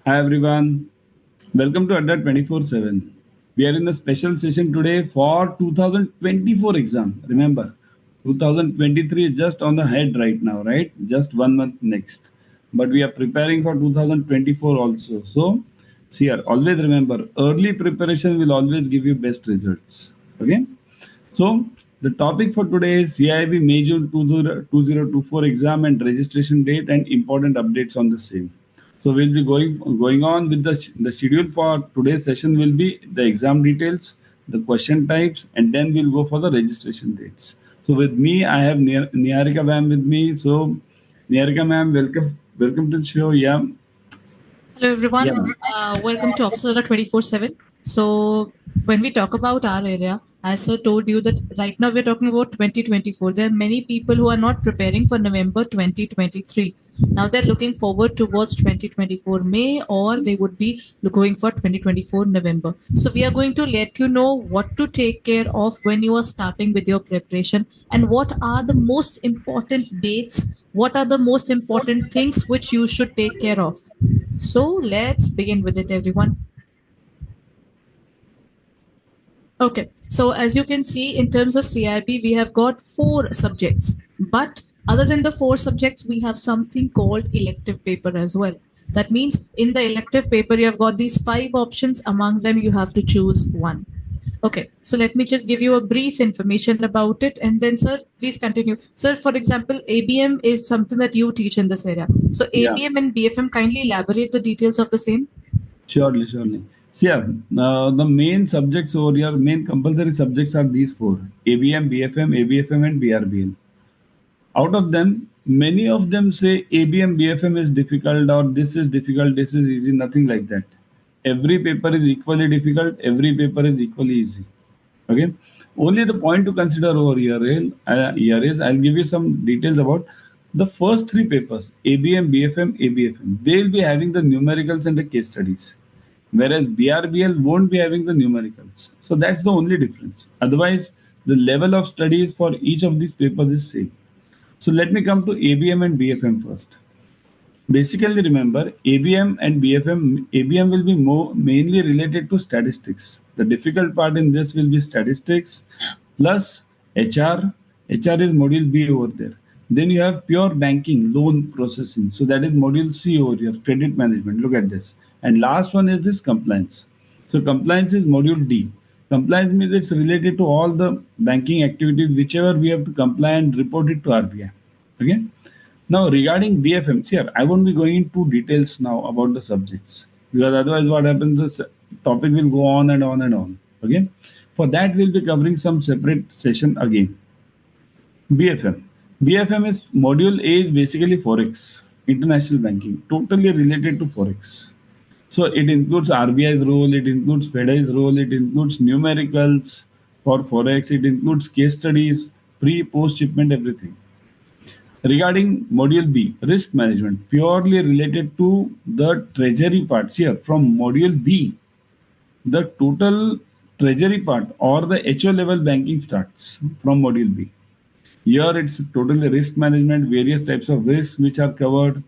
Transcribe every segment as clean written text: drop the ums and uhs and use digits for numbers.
Hi everyone, welcome to Adda 24/7. We are in a special session today for 2024 exam. Remember, 2023 is just on the head right now, right? Just 1 month next. But we are preparing for 2024 also. So, see here, always remember, early preparation will always give you best results. Okay? So, the topic for today is CIB May June 2024 exam and registration date and important updates on the same. So we'll be going on with the schedule for today's session will be the exam details, the question types, and then we'll go for the registration dates. So with me, I have Niharika ma'am with me. So Niharika ma'am, welcome to the show. Yeah, Hello, everyone. yeah. Welcome to Officer 24/7. So, when we talk about our area, as Sir told you that right now we're talking about 2024. There are many people who are not preparing for November 2023. Now they're looking forward towards 2024 May, or they would be going for 2024 November. So we are going to let you know what to take care of when you are starting with your preparation and what are the most important dates, what are the most important things which you should take care of. So let's begin with it, everyone. Okay, so as you can see, in terms of CIB, we have got 4 subjects. But other than the 4 subjects, we have something called elective paper as well. That means in the elective paper, you have got these 5 options. Among them, you have to choose one. Okay, so let me just give you a brief information about it. And then, sir, please continue. Sir, for example, ABM is something that you teach in this area. So Yeah. ABM and BFM, kindly elaborate the details of the same. Surely. See, yeah, the main subjects over here, main compulsory subjects are these four: ABM, BFM, ABFM, and BRBL. Out of them, many of them say ABM, BFM is difficult, or this is difficult, this is easy. Nothing like that. Every paper is equally difficult. Every paper is equally easy. Okay. Only the point to consider over here is I'll give you some details about the first 3 papers: ABM, BFM, ABFM. They'll be having the numericals and the case studies, whereas BRBL won't be having the numericals. So that's the only difference. Otherwise, the level of studies for each of these papers is same. So let me come to ABM and BFM first. Basically, remember ABM and BFM. ABM will be mainly related to statistics. The difficult part in this will be statistics plus HR. HR is module B over there. Then you have pure banking, loan processing. So that is module C over here, credit management. Look at this. And last one is this compliance. So compliance is module D. Compliance means it's related to all the banking activities, whichever we have to comply and report it to RBI. Okay. Now, regarding BFMs here, I won't be going into details now about the subjects because otherwise, what happens is topic will go on and on and on. Okay, for that we'll be covering some separate session again. BFM. BFM is module A is basically forex, international banking, totally related to forex. So it includes RBI's role, it includes FEDI's role, it includes numericals for forex, it includes case studies, pre-post shipment, everything. Regarding module B, risk management, purely related to the treasury parts here. From module B, the total treasury part or the HO level banking starts from module B. Here it's totally risk management, various types of risks which are covered.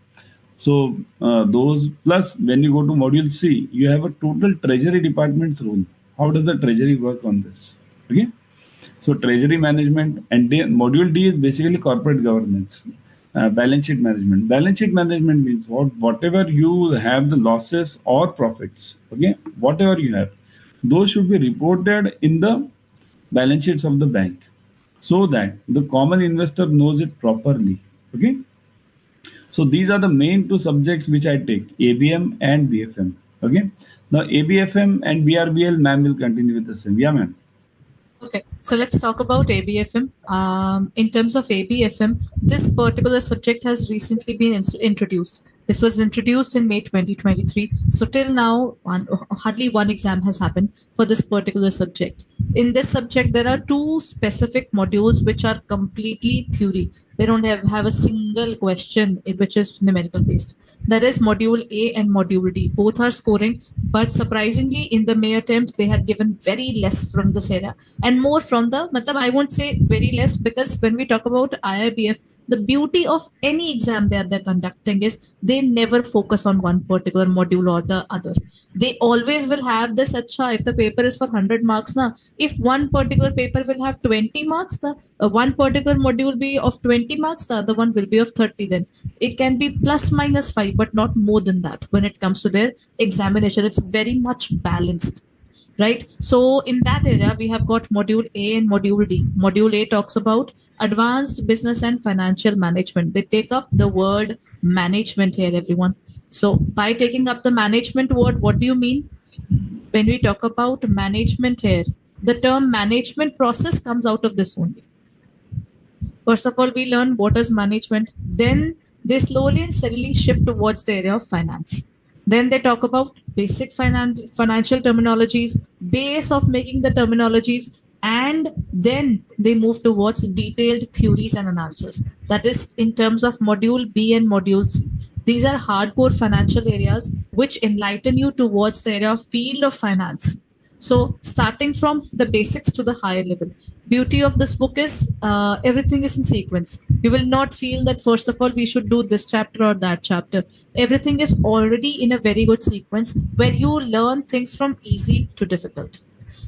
So those plus when you go to module C, you have a total treasury department's role. How does the treasury work on this? Okay. So treasury management and module D is basically corporate governance, balance sheet management. Balance sheet management means whatever you have the losses or profits. Okay, whatever you have, those should be reported in the balance sheets of the bank, so that the common investor knows it properly. Okay, so these are the main 2 subjects which I take: ABM and BFM. Okay, now ABFM and BRBL, ma'am will continue with the same. Yeah, ma'am. Okay, so let's talk about ABFM. In terms of ABFM, this particular subject has recently been introduced. This was introduced in May 2023. So till now, hardly one exam has happened for this particular subject. In this subject, there are 2 specific modules which are completely theory. They don't have a single question which is numerical based. There is module A and module D. Both are scoring, but surprisingly, in the May attempts, they had given very less from this area and more from the, I won't say very less, because when we talk about IIBF, the beauty of any exam they're conducting is they they never focus on one particular module or the other. They always will have this, acha, if the paper is for 100 marks, na, if one particular paper will have 20 marks, one particular module will be of 20 marks, the other one will be of 30, then it can be plus minus 5, but not more than that. When it comes to their examination, it's very much balanced, right? So in that area, we have got module A and module D. Module A talks about advanced business and financial management. They take up the word management here, everyone. So by taking up the management word, what do you mean? When we talk about management here, the term management process comes out of this only. First of all, we learn what is management. Then they slowly and steadily shift towards the area of finance. Then they talk about basic financial terminologies, base of making the terminologies, and then they move towards detailed theories and analysis. That is in terms of module B and module C. These are hardcore financial areas which enlighten you towards the area of field of finance. So starting from the basics to the higher level. Beauty of this book is everything is in sequence. You will not feel that first of all we should do this chapter or that chapter. Everything is already in a very good sequence where you learn things from easy to difficult.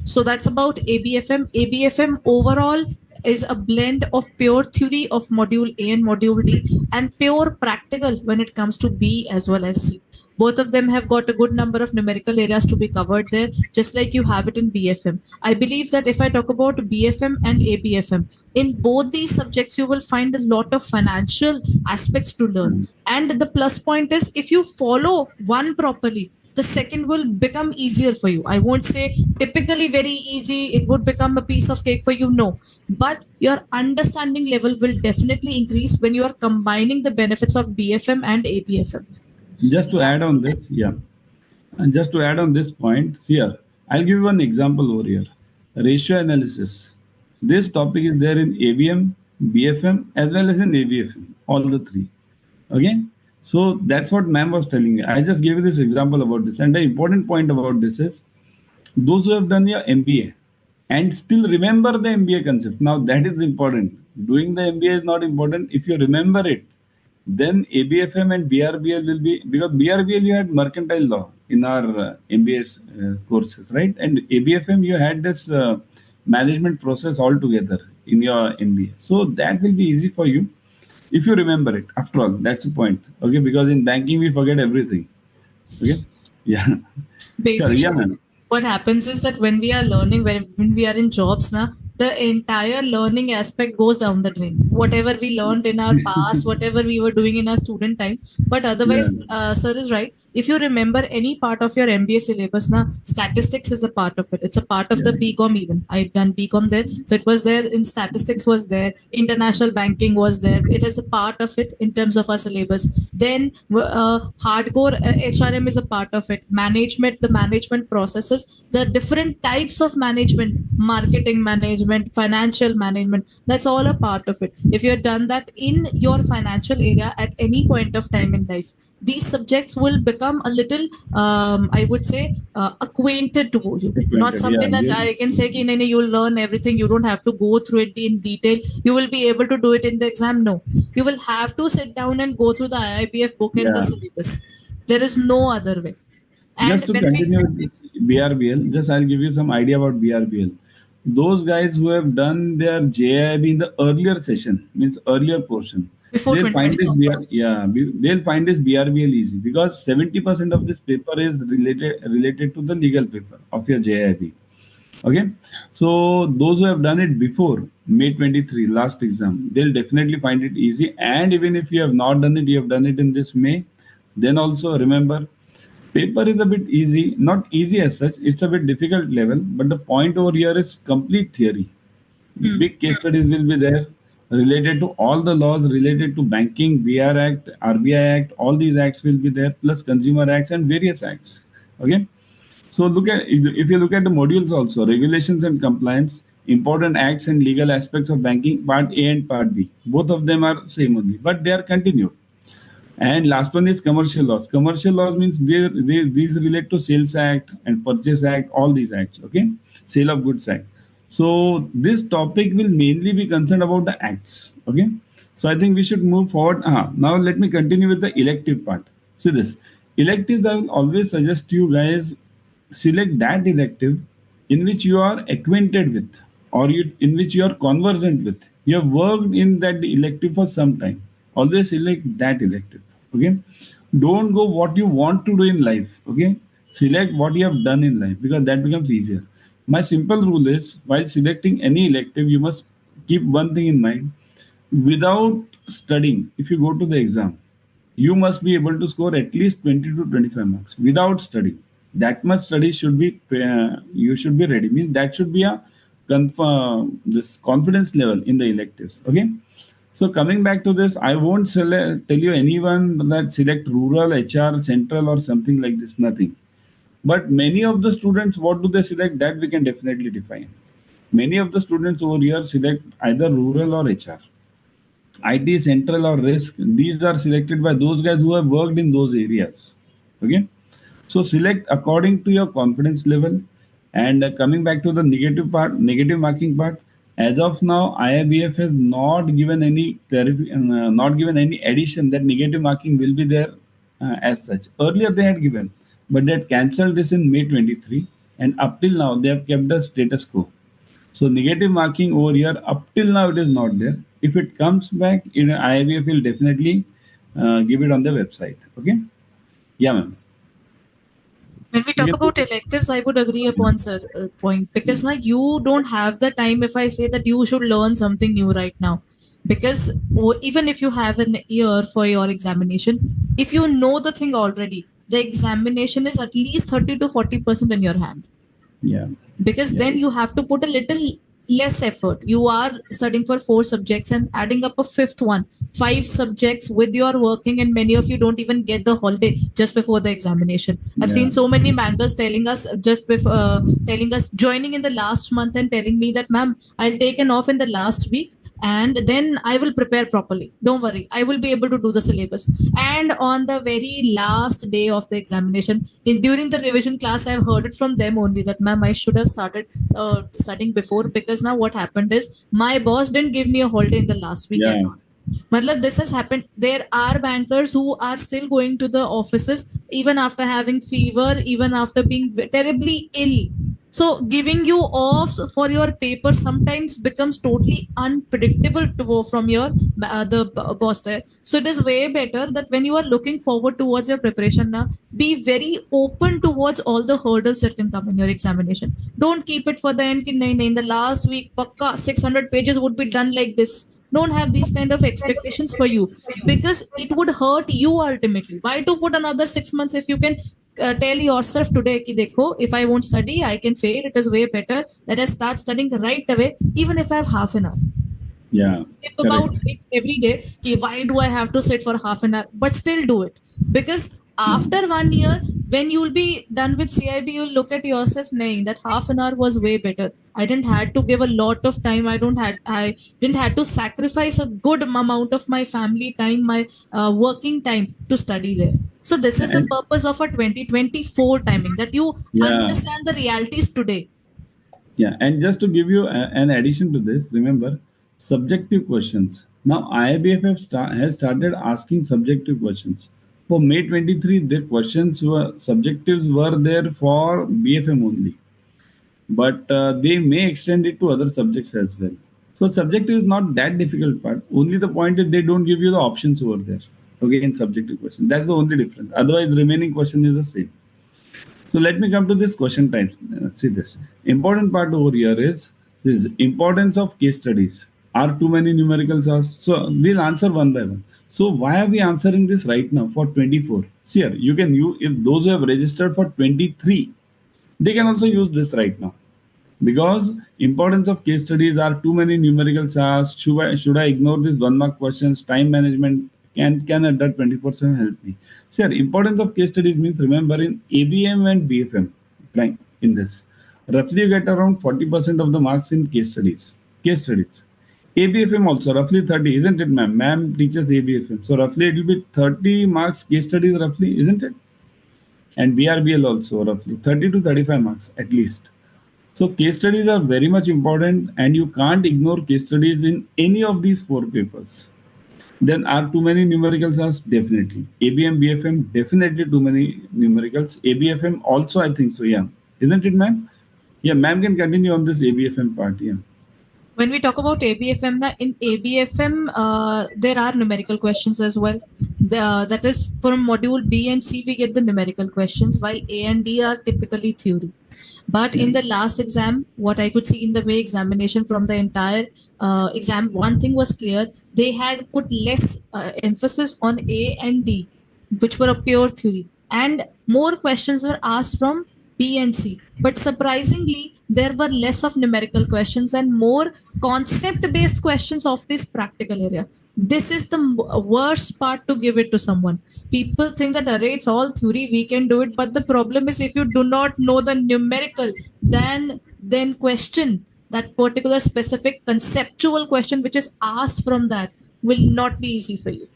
So that's about ABFM. ABFM overall is a blend of pure theory of module A and module D and pure practical when it comes to B as well as C. Both of them have got a good number of numerical areas to be covered there, just like you have it in BFM. I believe that if I talk about BFM and ABFM, in both these subjects, you will find a lot of financial aspects to learn. And the plus point is, if you follow one properly, the second will become easier for you. I won't say typically very easy, it would become a piece of cake for you, no. But your understanding level will definitely increase when you are combining the benefits of BFM and ABFM. Just to add on this, yeah. And just to add on this point, here, I'll give you one example over here. Ratio analysis. This topic is there in ABM, BFM, as well as in ABFM, all the three. Okay? So that's what ma'am was telling me. I just gave you this example about this. And the important point about this is, those who have done your MBA and still remember the MBA concept. Now that is important. Doing the MBA is not important. If you remember it, then ABFM and BRBL will be, because BRBL you had mercantile law in our MBA courses, right? And ABFM you had this management process altogether in your MBA. So that will be easy for you if you remember it. After all, that's the point. Okay, because in banking we forget everything. Okay, yeah. Basically, yeah, man. What happens is that when we are learning, when we are in jobs now, the entire learning aspect goes down the drain. Whatever we learned in our past, whatever we were doing in our student time. But otherwise, sir is right. If you remember any part of your MBA syllabus, now statistics is a part of it. It's a part of the BCom even. I've done BCom there. So it was there in statistics was there. International banking was there. It is a part of it in terms of our syllabus. Then hardcore HRM is a part of it. Management, the management processes, the different types of management, marketing management, financial management, that's all a part of it. If you have done that in your financial area at any point of time in life, these subjects will become a little, I would say, acquainted to you. Not something that I can say, you'll learn everything. You don't have to go through it in detail. You will be able to do it in the exam. No, you will have to sit down and go through the IIBF book and the syllabus. There is no other way. And just to continue with this BRBL, just I'll give you some idea about BRBL. Those guys who have done their JIB in the earlier session, means earlier portion, they'll find this they'll find this BRBL easy, because 70% of this paper is related to the legal paper of your JIB. Okay, so those who have done it before May 23 last exam, they'll definitely find it easy. And even if you have not done it, you have done it in this May, then also remember, paper is a bit easy, not easy as such, it's a bit difficult level, but the point over here is complete theory. Big case studies will be there related to all the laws related to banking, BR Act, RBI Act, all these acts will be there, plus consumer acts and various acts. Okay, so if you look at the modules also, regulations and compliance, important acts and legal aspects of banking, part A and part B, both of them are same only, but they are continued. And last one is commercial laws. Commercial laws means these relate to Sales Act and Purchase Act, all these acts, okay? Sale of Goods Act. So this topic will mainly be concerned about the acts, okay? So I think we should move forward. Now let me continue with the elective part. See this. Electives, I will always suggest you guys select that elective in which you are acquainted with, or in which you are conversant with. You have worked in that elective for some time. Always select that elective. Okay. Don't go what you want to do in life. Okay. Select what you have done in life, because that becomes easier. My simple rule is, while selecting any elective, you must keep one thing in mind. Without studying, if you go to the exam, you must be able to score at least 20 to 25 marks without studying. That much study should be, you should be ready. Means that should be a this confidence level in the electives. Okay. So coming back to this, I won't tell you anyone that select rural, HR, central, or something like this. Nothing. But many of the students, what do they select? That we can definitely define. Many of the students over here select either rural or HR. IT, central, or risk. These are selected by those guys who have worked in those areas. Okay. So select according to your confidence level. And coming back to the negative part, negative marking part. As of now, IIBF has not given any not given any addition that negative marking will be there as such. Earlier they had given, but they had cancelled this in May 23, and up till now they have kept the status quo. So negative marking over here, up till now it is not there. If it comes back, IIBF will definitely give it on the website. Okay. Yeah, ma'am. When we talk about electives, I would agree upon sir point, because like you don't have the time. If I say that you should learn something new right now, because even if you have an year for your examination, if you know the thing already, the examination is at least 30 to 40% in your hand. Yeah. Because then you have to put a little less effort. You are studying for 4 subjects and adding up a fifth one, 5 subjects with your working, and many of you don't even get the holiday just before the examination. I've seen so many bankers telling us just before telling us, joining in the last month and telling me that, ma'am, I'll take an off in the last week and then I will prepare properly. Don't worry, I will be able to do the syllabus. And on the very last day of the examination, during the revision class, I've heard it from them only that, ma'am, I should have started studying before, because now what happened is my boss didn't give me a holiday in the last week. Yeah. Matlab, this has happened. There are bankers who are still going to the offices even after having fever, even after being terribly ill. So giving you offs for your paper sometimes becomes totally unpredictable to go from your boss there. So it is way better that when you are looking forward towards your preparation now, be very open towards all the hurdles that can come in your examination. Don't keep it for the end. In the last week, pakka 600 pages would be done like this. Don't have these kind of expectations for you, because it would hurt you ultimately. Why to put another 6 months if you can tell yourself today ki dekho, if I won't study, I can fail. It is way better that I start studying right away, even if I have half an hour. Yeah. Think about it every day. Ki why do I have to sit for half an hour? But still do it, because after 1 year, when you'll be done with CIB, you'll look at yourself knowing that half an hour was way better. I didn't had to give a lot of time. I didn't had to sacrifice a good amount of my family time, my working time to study there. So this is the purpose of a 2024 timing, that you understand the realities today. Yeah, and just to give you an addition to this, remember subjective questions. Now IBFF has started asking subjective questions. For May 23, the questions were subjectives were there for BFM only, but they may extend it to other subjects as well. So subjective is not that difficult part. Only the point is they don't give you the options over there. Okay, in subjective question. That's the only difference. Otherwise, remaining question is the same. So let me come to this question type. See this. Important part over here is this importance of case studies. Are too many numericals asked? So we'll answer one by one. So why are we answering this right now for 24? See here, if those who have registered for 23, they can also use this right now. Because importance of case studies, are too many numericals asked? Should I ignore these 1 mark questions? Time management, can Adda 24/7 help me? Sir, importance of case studies means, remember, in ABM and BFM, in this, roughly you get around 40% of the marks in case studies. Case studies. ABFM also roughly 30, isn't it, ma'am? Ma'am teaches ABFM, so roughly it will be 30 marks case studies, roughly, isn't it? And BRBL also roughly 30 to 35 marks at least. So case studies are very much important, and you can't ignore case studies in any of these 4 papers. Then are too many numericals asked? Definitely. ABM, BFM, definitely too many numericals. ABFM also, I think so, yeah. Isn't it, ma'am? Yeah, ma'am can continue on this ABFM part, yeah. When we talk about ABFM, in ABFM, there are numerical questions as well. That is, from module B and C, we get the numerical questions, while A and D are typically theory. But Yeah. in the last exam, what I could see in the way examination from the entire exam, one thing was clear. They had put less emphasis on A and D, which were a pure theory. And more questions were asked from B and C. But surprisingly, there were less of numerical questions and more concept based questions of this practical area. This is the worst part to give it to someone. People think that array it's all theory, we can do it. But the problem is if you do not know the numerical, then question that particular specific conceptual question which is asked from that will not be easy for you.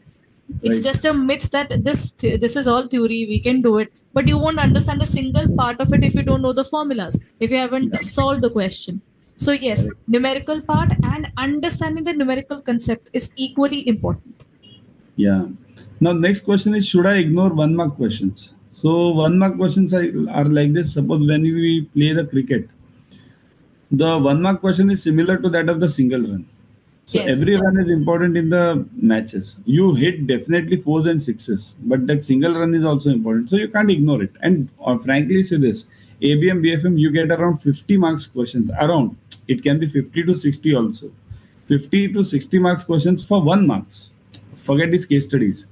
It's Right. just a myth that this is all theory, we can do it, but you won't understand a single part of it if you don't know the formulas, if you haven't Yeah. solved the question. So yes, Correct. numerical part and understanding the numerical concept is equally important. Yeah. Now, next question is, should I ignore 1 mark questions? So, 1 mark questions are like this. Suppose when we play the cricket, the 1 mark question is similar to that of the single run. So Yes. every run is important in the matches. You hit definitely fours and sixes, but that single run is also important. So you can't ignore it. And frankly, say this: ABM, BFM, you get around 50 marks questions. Around it can be 50 to 60 also. 50 to 60 marks questions for 1 marks. Forget these case studies.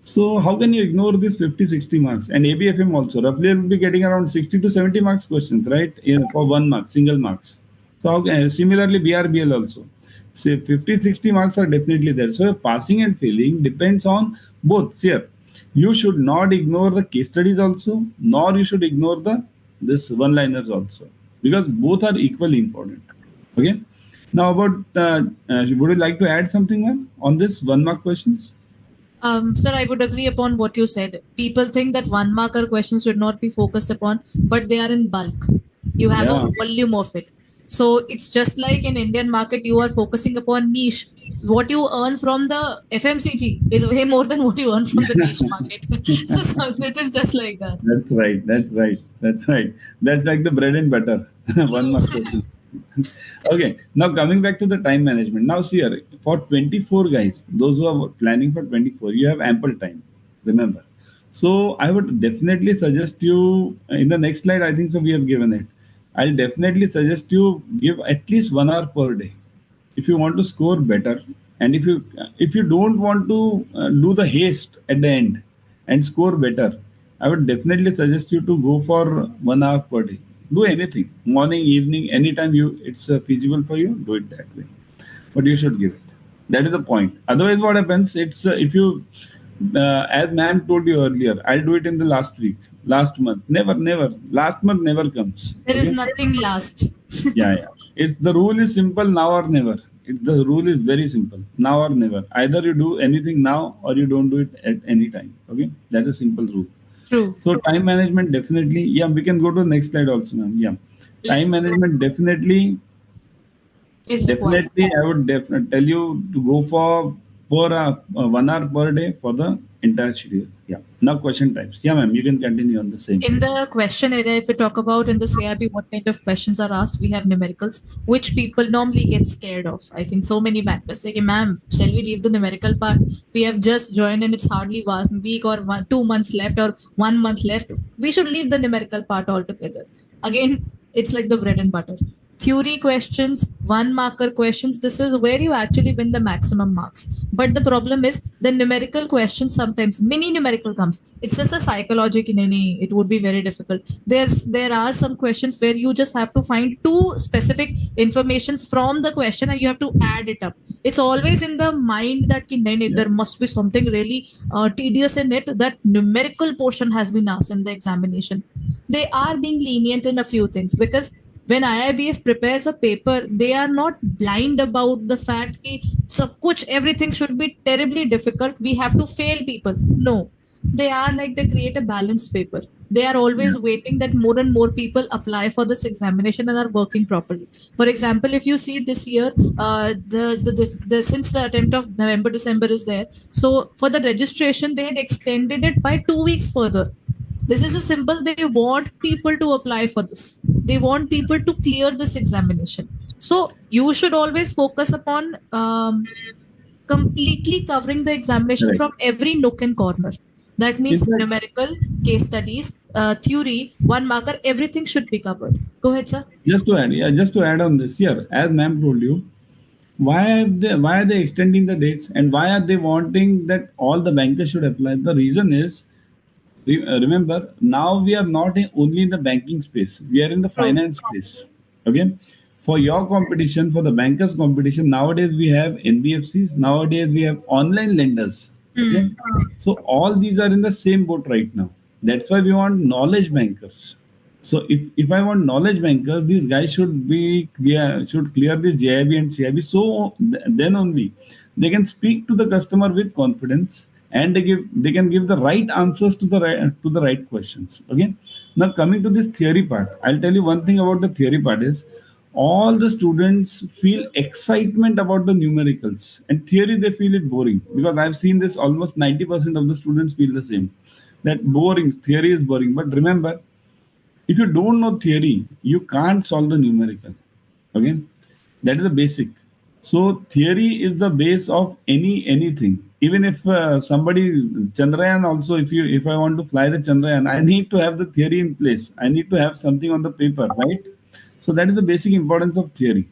So how can you ignore these 50, 60 marks? And ABFM also, roughly will be getting around 60 to 70 marks questions, right? For 1 mark, single marks. So similarly, BRBL also. Say 50, 60 marks are definitely there. So passing and failing depends on both. Here, you should not ignore the case studies also, nor you should ignore the this one-liners also, because both are equally important. Okay. Now about, would you like to add something, ma'am, on this 1 mark questions? Sir, I would agree upon what you said. People think that one marker questions should not be focused upon, but they are in bulk. You have a Yeah. volume of it. So it's just like in Indian market, you are focusing upon niche. What you earn from the FMCG is way more than what you earn from the niche market. So it is just like that. That's right. That's right. That's right. That's like the bread and butter. 1 mark question. Okay. Now coming back to the time management. Now see here, for 24 guys, those who are planning for 24, you have ample time. Remember. So I would definitely suggest you in the next slide. I think so. We have given it. I'll definitely suggest you give at least 1 hour per day if you want to score better, and if you don't want to do the haste at the end and score better, I would definitely suggest you to go for 1 hour per day. Do anything, morning, evening, anytime you it's feasible for you, do it that way, but you should give it. That is the point. Otherwise what happens, it's if you as ma'am told you earlier, I'll do it in the last week, last month, never, last month never comes. There is Okay. nothing last. Yeah, yeah. It's the rule is simple, now or never. The rule is very simple, now or never. Either you do anything now or you don't do it at any time. Okay, that's a simple rule. True. So time management definitely. Yeah, we can go to the next slide also, ma'am. Yeah, Let's time management definitely. is required. Definitely, I would definitely tell you to go for 1 hour per day for the entire schedule. Yeah. Now question types. Yeah, ma'am. You can continue on the same. In the question area, if we talk about in the CIB, what kind of questions are asked, we have numericals, which people normally get scared of. I think so many backers say, ma'am, shall we leave the numerical part? We have just joined and it's hardly 1 week or 2 months left or 1 month left. We should leave the numerical part altogether. Again, it's like the bread and butter. Theory questions, 1 marker questions, this is where you actually win the maximum marks. But the problem is the numerical questions sometimes mini numerical comes. It's just a psychological in any, it would be very difficult. There are some questions where you just have to find two specific informations from the question and you have to add it up. It's always in the mind that there must be something really tedious in it. That numerical portion has been asked in the examination. They are being lenient in a few things because when IIBF prepares a paper, they are not blind about the fact that everything should be terribly difficult. We have to fail people. No. they are like they create a balanced paper. They are always waiting that more and more people apply for this examination and are working properly. For example, if you see this year, since the attempt of November December is there, so for the registration they had extended it by 2 weeks further. This is a symbol. They want people to apply for this. They want people to clear this examination. So you should always focus upon completely covering the examination Correct. from every nook and corner. That means In fact, numerical, case studies, theory, one marker, everything should be covered. Go ahead, sir. just to add on this here, as ma'am told you, why are they extending the dates and why are they wanting that all the bankers should apply? The reason is, remember, now we are not only in the banking space, we are in the True. finance space. Okay. For your competition, for the bankers competition, nowadays we have NBFCs, nowadays we have online lenders. Okay. So all these are in the same boat right now. That's why we want knowledge bankers. So if I want knowledge bankers, these guys should be clear, should clear this JIB and CIB. So then only they can speak to the customer with confidence, and they can give the right answers to the right questions. Okay. Now coming to this theory part, I'll tell you one thing about the theory part is all the students feel excitement about the numericals, and theory they feel it boring, because I've seen this almost 90% of the students feel the same, that boring theory is boring. But remember, if you don't know theory, you can't solve the numerical. Okay, that is the basic. So theory is the base of anything. Even if somebody Chandrayaan also, if I want to fly the Chandrayaan, I need to have the theory in place. I need to have something on the paper, right? So that is the basic importance of theory.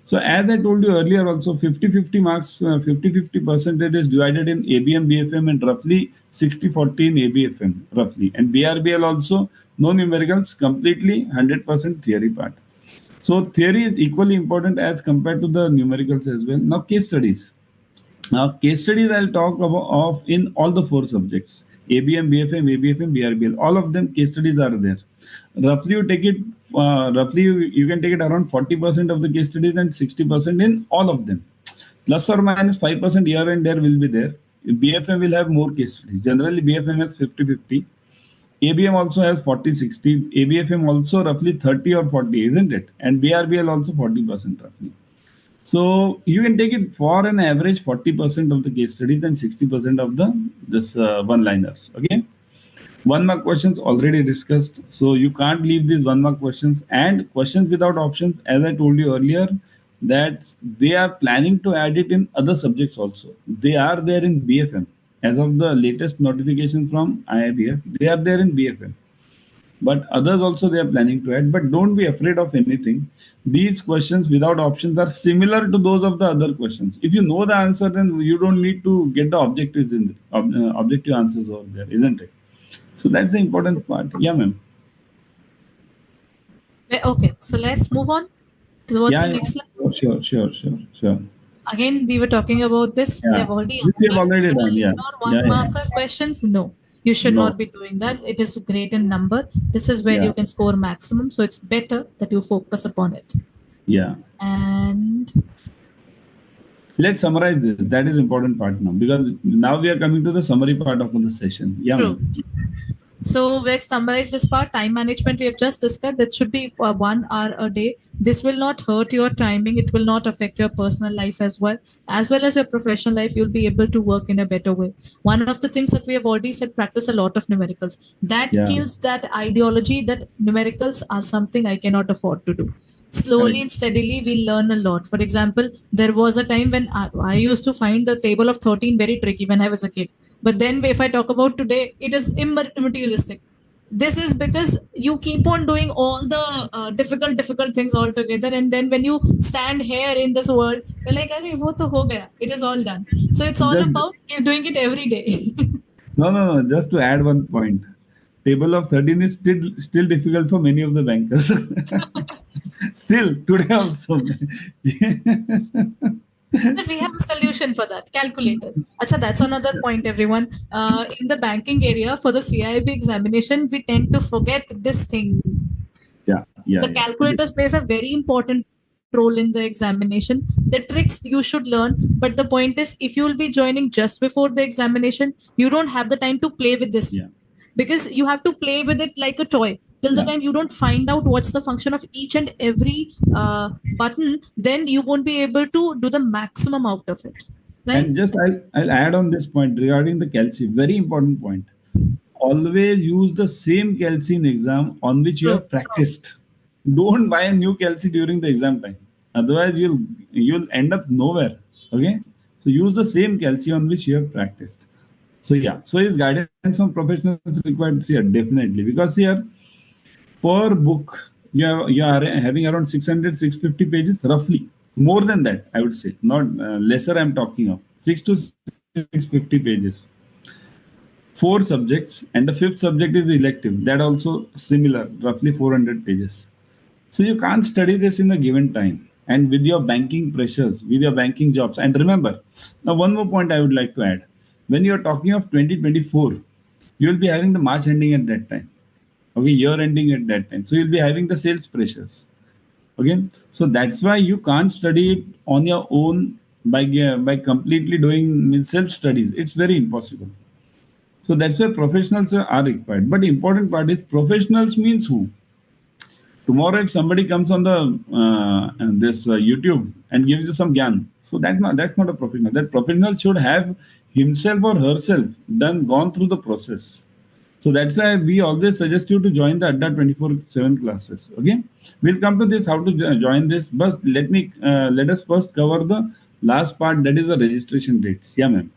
So as I told you earlier also, 50-50 marks, 50-50 percentage is divided in ABM, BFM, and roughly 60-40 in ABFM, roughly. And BRBL also, no numericals, completely 100% theory part. So theory is equally important as compared to the numericals as well. Now case studies. Now case studies I'll talk about of in all the 4 subjects: ABM, BFM, ABFM, BRBL. All of them case studies are there. Roughly you take it. Roughly you can take it around 40% of the case studies and 60% in all of them. Plus or minus 5% here and there will be there. BFM will have more case studies. Generally BFM has 50-50. ABM also has 40-60. ABFM also roughly 30 or 40, isn't it? And BRBL also 40% roughly. So you can take it for an average 40% of the case studies and 60% of the this one-liners. Okay. 1 mark questions already discussed. So you can't leave these 1 mark questions, and questions without options. As I told you earlier, that they are planning to add it in other subjects also. They are there in BFM. As of the latest notification from IIBF, they are there in BFM. But others also they are planning to add. But don't be afraid of anything. These questions without options are similar to those of the other questions. If you know the answer, then you don't need to get the objectives in objective answers over there, isn't it? So that's the important part. Yeah, ma'am. Okay, so let's move on towards the next slide. Sure. Again, we were talking about this. We Yeah. have already This we have answered. already done. Yeah. Ignore one marker questions. No, you should No. not be doing that. It is great in number. This is where you can score maximum. So it's better that you focus upon it. Yeah. And let's summarize this. That is important part now, because now we are coming to the summary part of the session. Yeah. True. So let's summarize this part. Time management we have just discussed. That should be 1 hour a day. This will not hurt your timing. It will not affect your personal life as well as your professional life. You'll be able to work in a better way. One of the things that we have already said, practice a lot of numericals. That kills that ideology that numericals are something I cannot afford to do. Slowly and steadily, we learn a lot. For example, there was a time when I used to find the table of 13 very tricky when I was a kid. But then if I talk about today, it is immaterialistic. This is because you keep on doing all the difficult things all together. And then when you stand here in this world, you're like, wo to ho gaya. It is all done. So it's all about doing it every day. No. Just to add one point. Table of 13 is still difficult for many of the bankers. Still, today also. We have a solution for that. Calculators. Acha, that's another point, everyone. In the banking area, for the CAIIB examination, we tend to forget this thing. The calculators plays a very important role in the examination. The tricks you should learn, but the point is, if you will be joining just before the examination, you don't have the time to play with this. Yeah. Because you have to play with it like a toy till the time you don't find out what's the function of each and every button. Then you won't be able to do the maximum out of it, right? And just I'll add on this point regarding the calci. Very important point. Always use the same calci in exam on which you have practiced. Don't buy a new calci during the exam time. Otherwise, you'll end up nowhere. Okay. So use the same calci on which you have practiced. So yeah. So is guidance from professionals required here? Definitely, because here per book you are having around 600 650 pages roughly. More than that, I would say. Not lesser. I'm talking of 6 to 650 pages. 4 subjects, and the fifth subject is elective. That also similar, roughly 400 pages. So you can't study this in a given time. And with your banking pressures, with your banking jobs. And remember, now one more point I would like to add. When you're talking of 2024, you'll be having the March ending at that time. Okay, year ending at that time. So you'll be having the sales pressures. Okay, so that's why you can't study it on your own by completely doing self studies. It's very impossible. So that's why professionals are required. But the important part is professionals means who? Tomorrow, if somebody comes on the this YouTube and gives you some gyan, so that's not a professional. That professional should have himself or herself gone through the process. So that's why we always suggest you to join the Adda 24/7 classes. Okay, we'll come to this how to join this, but let us first cover the last part, that is the registration dates. Yeah, ma'am.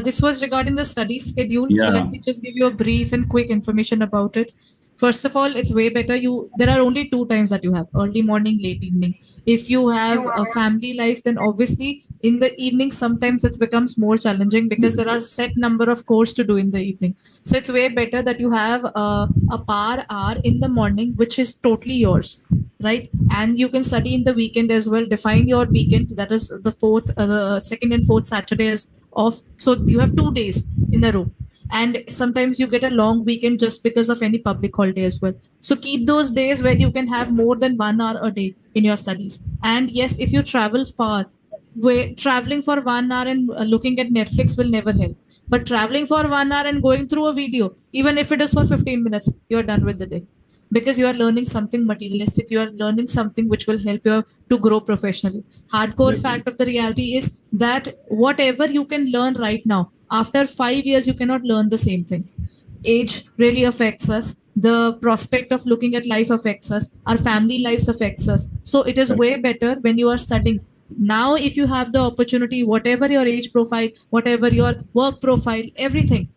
This was regarding the study schedule. So Yeah. let me just give you a brief and quick information about it. First of all, it's way better. There are only 2 times that you have: early morning, late evening. If you have a family life, then obviously in the evening sometimes it becomes more challenging because there are set number of course to do in the evening. So it's way better that you have a power hour in the morning, which is totally yours, right? And you can study in the weekend as well. Define your weekend. That is the second and fourth Saturdays off. So you have 2 days in a row. And sometimes you get a long weekend just because of any public holiday as well. So keep those days where you can have more than 1 hour a day in your studies. And yes, if you travel far, traveling for 1 hour and looking at Netflix will never help. But traveling for 1 hour and going through a video, even if it is for 15 minutes, you're done with the day. Because you are learning something materialistic, you are learning something which will help you to grow professionally. Hardcore fact of the reality is that whatever you can learn right now, after 5 years, you cannot learn the same thing. Age really affects us. The prospect of looking at life affects us. Our family lives affects us. So it is way better when you are studying. Now, if you have the opportunity, whatever your age profile, whatever your work profile, everything,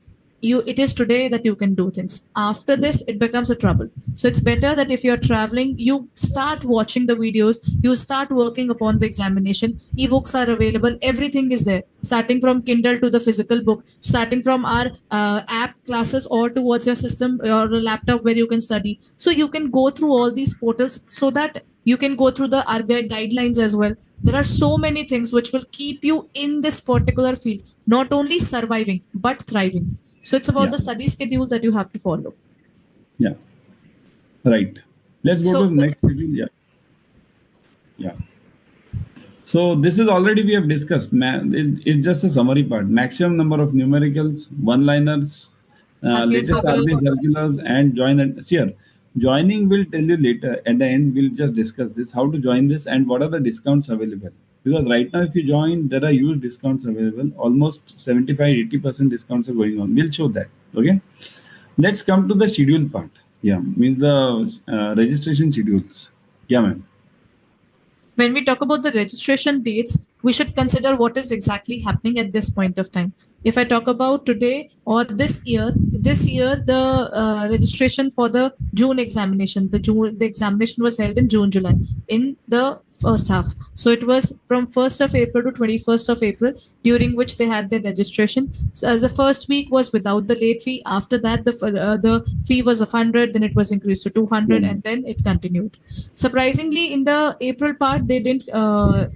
it is today that you can do things. After this, it becomes a trouble. So it's better that if you're traveling, you start watching the videos, you start working upon the examination. Ebooks are available, everything is there, starting from Kindle to the physical book, starting from our app classes or towards your system or a laptop where you can study. So you can go through all these portals so that you can go through the RBI guidelines as well. There are so many things which will keep you in this particular field, not only surviving but thriving. So it's about the study schedule that you have to follow. Yeah. Right. Let's go to the next schedule. Yeah. Yeah. So this is already we have discussed. It's just a summary part. Maximum number of numericals, one-liners, latest RBI circulars, and join. And here, joining will tell you later. At the end, we'll just discuss this, how to join this, and what are the discounts available. Because right now, if you join, there are huge discounts available. Almost 75-80% discounts are going on. We'll show that. Okay. Let's come to the schedule part. Yeah, means the registration schedules. Yeah, ma'am. When we talk about the registration dates, we should consider what is exactly happening at this point of time. If I talk about today or this year, the registration for the June examination, the examination was held in June, July, in the first half. So it was from 1st of April to 21st of April, during which they had their registration. So the first week was without the late fee. After that, the fee was of 100, then it was increased to 200, and then it continued. Surprisingly, in the April part, they didn't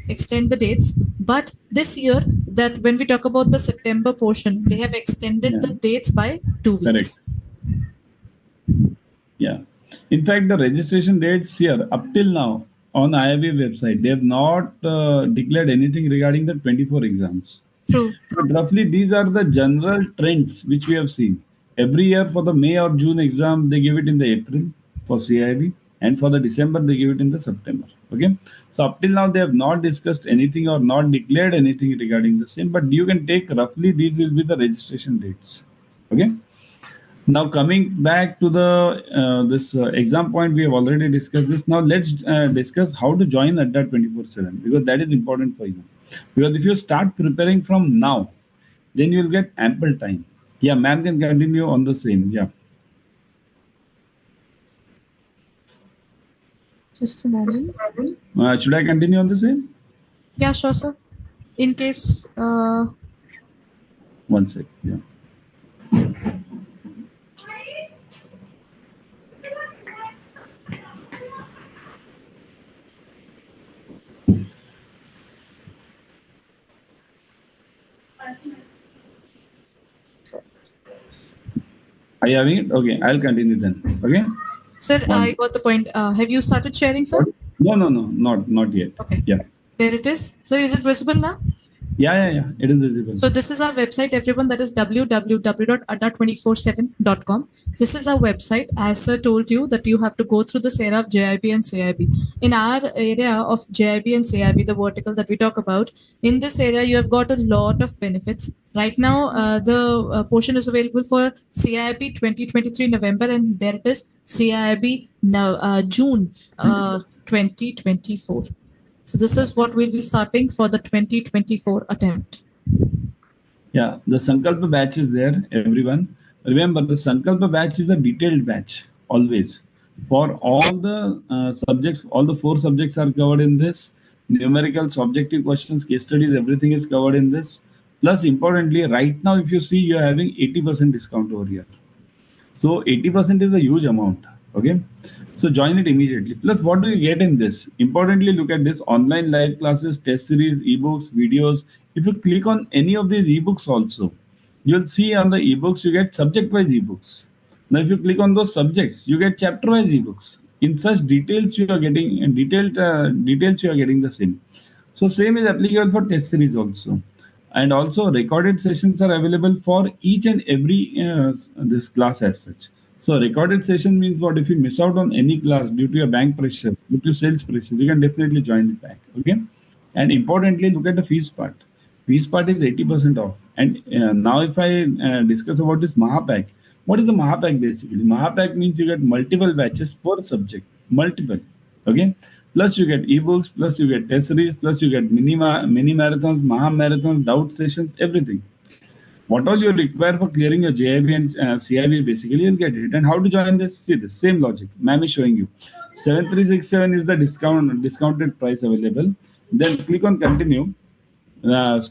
extend the dates. But this year, that when we talk about the September portion, they have extended the dates by 2 weeks. Correct. Yeah. In fact, the registration dates here up till now, on IIB website. They have not declared anything regarding the 24 exams. True. But roughly, these are the general trends which we have seen. Every year for the May or June exam, they give it in the April for CIB, and for the December, they give it in the September. Okay. So up till now, they have not discussed anything or not declared anything regarding the same. But you can take roughly these will be the registration dates. Okay. Now coming back to the this exam point, we have already discussed this. Now let's discuss how to join Adda 24/7, because that is important for you. Because if you start preparing from now, then you will get ample time. Yeah, ma'am can continue on the same. Yeah. Just a moment. Should I continue on the same? Yeah, sure, sir. In case. One sec. Yeah. Are you having it? Okay, I'll continue then. Okay. Sir, I got the point. Have you started sharing, sir? No, not yet. Okay. Yeah. There it is. Sir, is it visible now? Yeah. It is visible. So this is our website, everyone. That is www.adda247.com. This is our website. As sir told you that you have to go through this area of JIB and CIB. In our area of JIB and CIB, the vertical that we talk about, in this area, you have got a lot of benefits. Right now, the portion is available for CIB 2023 November, and there it is, CIB now, June 2024. So this is what we'll be starting for the 2024 attempt. Yeah, the Sankalpa batch is there, everyone. Remember, the Sankalpa batch is a detailed batch, always. For all the subjects, all the 4 subjects are covered in this. Numericals, objective questions, case studies, everything is covered in this. Plus, importantly, right now, if you see, you're having 80% discount over here. So 80% is a huge amount. Okay. So join it immediately. Plus, what do you get in this? Importantly, look at this: online live classes, test series, ebooks, videos. If you click on any of these ebooks also, you'll see on the ebooks, you get subject-wise ebooks. Now, if you click on those subjects, you get chapter-wise ebooks. In such details, you are getting details. You are getting the same. So same is applicable for test series also. And also recorded sessions are available for each and every this class as such. So recorded session means what? If you miss out on any class due to your bank pressures, due to sales pressures, you can definitely join it back. Okay. And importantly, look at the fees part. Fees part is 80% off. And now if I discuss about this Mahapack, what is the Mahapack basically? Mahapack means you get multiple batches per subject, multiple. Okay. Plus you get ebooks, plus you get test series, plus you get mini marathons, Maha marathons, doubt sessions, everything. What all you require for clearing your JIB and CIB, basically you'll get it. And how to join this? See this same logic. Ma'am is showing you. 7367 is the discounted price available. Then click on continue. Then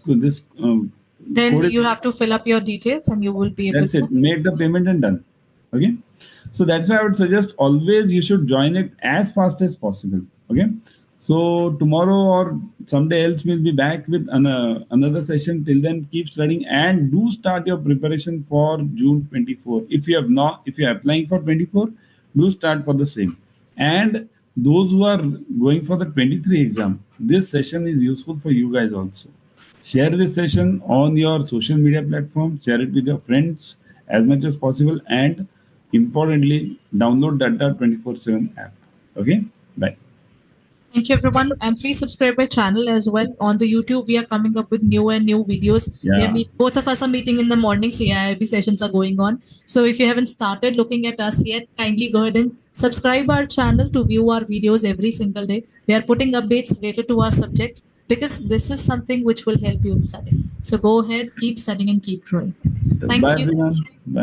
you have to fill up your details and you will be able to. That's it. Make the payment and done. Okay. So that's why I would suggest always you should join it as fast as possible. Okay. So tomorrow or someday else we'll be back with another session. Till then, keep studying and do start your preparation for June 24. If you are applying for 24, do start for the same. And those who are going for the 23 exam, this session is useful for you guys also. Share this session on your social media platform. Share it with your friends as much as possible. And importantly, download the Adda 24/7 app. Okay. Bye. Thank you, everyone. And please subscribe my channel as well. On the YouTube, we are coming up with new videos. Yeah. Both of us are meeting in the morning. CAIIB sessions are going on. So if you haven't started looking at us yet, kindly go ahead and subscribe our channel to view our videos every single day. We are putting updates related to our subjects because this is something which will help you in studying. So go ahead, keep studying and keep growing. Thank you. Everyone. Bye.